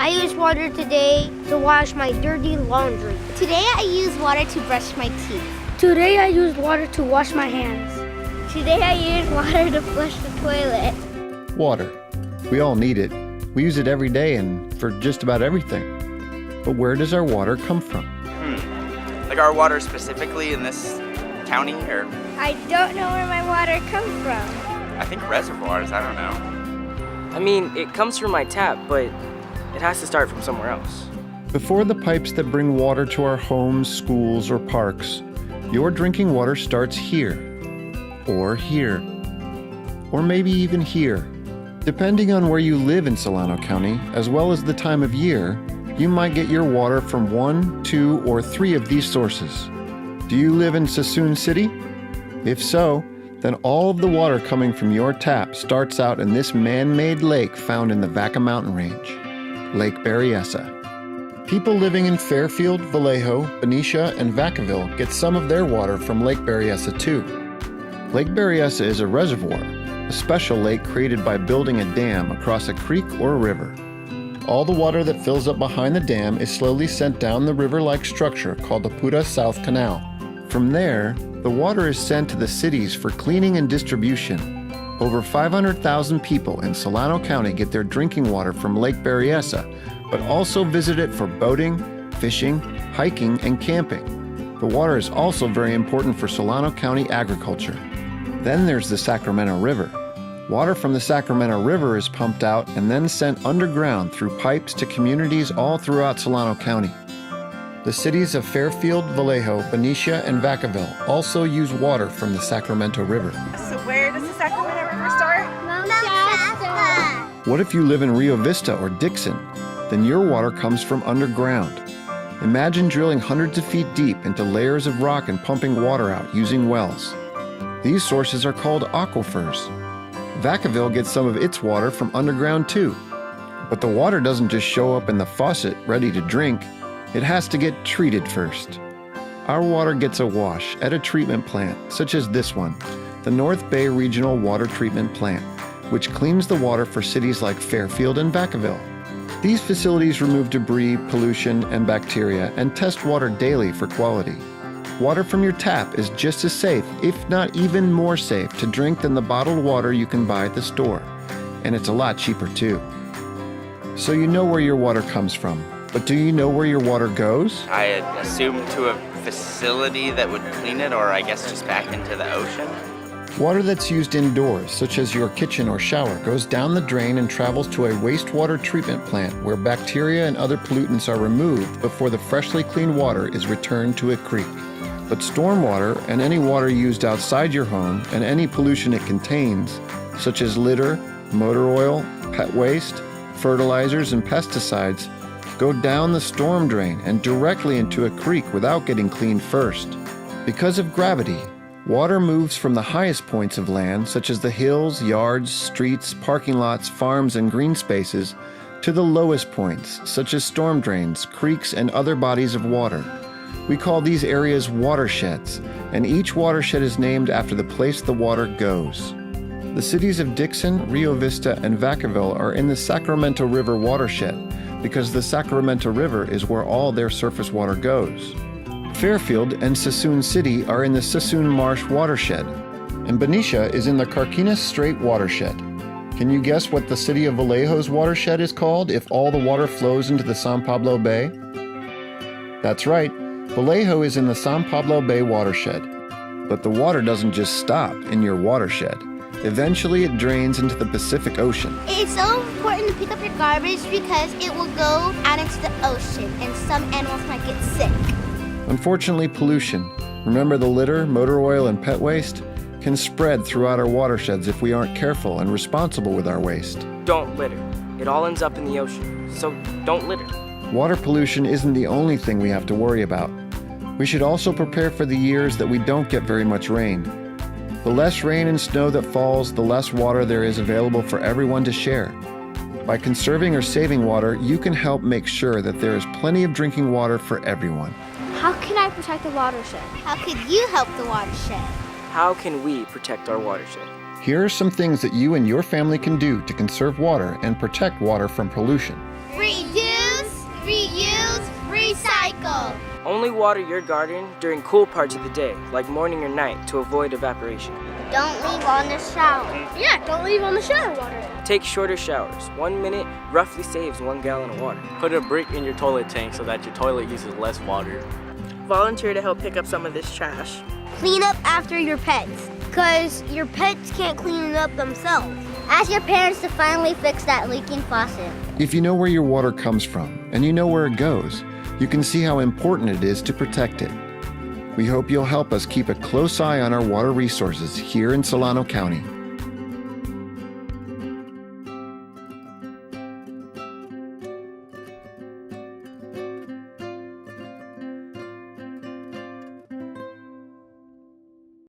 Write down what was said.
I used water today to wash my dirty laundry. Today I use water to brush my teeth. Today I used water to wash my hands. Today I used water to flush the toilet. Water. We all need it. We use it every day and for just about everything. But where does our water come from? Like our water specifically in this county, or? I don't know where my water comes from. I think reservoirs, I don't know. I mean, it comes from my tap, but it has to start from somewhere else. Before the pipes that bring water to our homes, schools, or parks, your drinking water starts here, or maybe even here. Depending on where you live in Solano County, as well as the time of year, you might get your water from 1, 2, or 3 of these sources. Do you live in Suisun City? If so, then all of the water coming from your tap starts out in this man-made lake found in the Vaca Mountain Range, Lake Berryessa. People living in Fairfield, Vallejo, Benicia, and Vacaville get some of their water from Lake Berryessa too. Lake Berryessa is a reservoir, a special lake created by building a dam across a creek or a river. All the water that fills up behind the dam is slowly sent down the river-like structure called the Puda South Canal. From there, the water is sent to the cities for cleaning and distribution. Over 500,000 people in Solano County get their drinking water from Lake Berryessa, but also visit it for boating, fishing, hiking, and camping. The water is also very important for Solano County agriculture. Then there's the Sacramento River. Water from the Sacramento River is pumped out and then sent underground through pipes to communities all throughout Solano County. The cities of Fairfield, Vallejo, Benicia, and Vacaville also use water from the Sacramento River. So where does the Sacramento River start? Mount Shasta. What if you live in Rio Vista or Dixon? Then your water comes from underground. Imagine drilling hundreds of feet deep into layers of rock and pumping water out using wells. These sources are called aquifers. Vacaville gets some of its water from underground too. But the water doesn't just show up in the faucet ready to drink. It has to get treated first. Our water gets a wash at a treatment plant, such as this one, the North Bay Regional Water Treatment Plant, which cleans the water for cities like Fairfield and Vacaville. These facilities remove debris, pollution, and bacteria and test water daily for quality. Water from your tap is just as safe, if not even more safe, to drink than the bottled water you can buy at the store. And it's a lot cheaper too. So you know where your water comes from, but do you know where your water goes? I assume to a facility that would clean it, or I guess just back into the ocean. Water that's used indoors, such as your kitchen or shower, goes down the drain and travels to a wastewater treatment plant where bacteria and other pollutants are removed before the freshly cleaned water is returned to a creek. But stormwater and any water used outside your home and any pollution it contains, such as litter, motor oil, pet waste, fertilizers, and pesticides, go down the storm drain and directly into a creek without getting cleaned first. Because of gravity, water moves from the highest points of land, such as the hills, yards, streets, parking lots, farms, and green spaces, to the lowest points, such as storm drains, creeks, and other bodies of water. We call these areas watersheds, and each watershed is named after the place the water goes. The cities of Dixon, Rio Vista, and Vacaville are in the Sacramento River watershed because the Sacramento River is where all their surface water goes. Fairfield and Suisun City are in the Suisun Marsh watershed, and Benicia is in the Carquinez Strait watershed. Can you guess what the city of Vallejo's watershed is called if all the water flows into the San Pablo Bay? That's right. Vallejo is in the San Pablo Bay watershed, but the water doesn't just stop in your watershed. Eventually it drains into the Pacific Ocean. It's so important to pick up your garbage because it will go out into the ocean and some animals might get sick. Unfortunately, pollution, remember the litter, motor oil, and pet waste, can spread throughout our watersheds if we aren't careful and responsible with our waste. Don't litter. It all ends up in the ocean, so don't litter. Water pollution isn't the only thing we have to worry about. We should also prepare for the years that we don't get very much rain. The less rain and snow that falls, the less water there is available for everyone to share. By conserving or saving water, you can help make sure that there is plenty of drinking water for everyone. How can I protect the watershed? How could you help the watershed? How can we protect our watershed? Here are some things that you and your family can do to conserve water and protect water from pollution. Reduce Only water your garden during cool parts of the day, like morning or night, to avoid evaporation. Don't leave on the shower. Yeah, don't leave on the shower water. Take shorter showers. 1 minute roughly saves 1 gallon of water. Put a brick in your toilet tank so that your toilet uses less water. Volunteer to help pick up some of this trash. Clean up after your pets, because your pets can't clean it up themselves. Ask your parents to finally fix that leaking faucet. If you know where your water comes from and you know where it goes, you can see how important it is to protect it. We hope you'll help us keep a close eye on our water resources here in Solano County.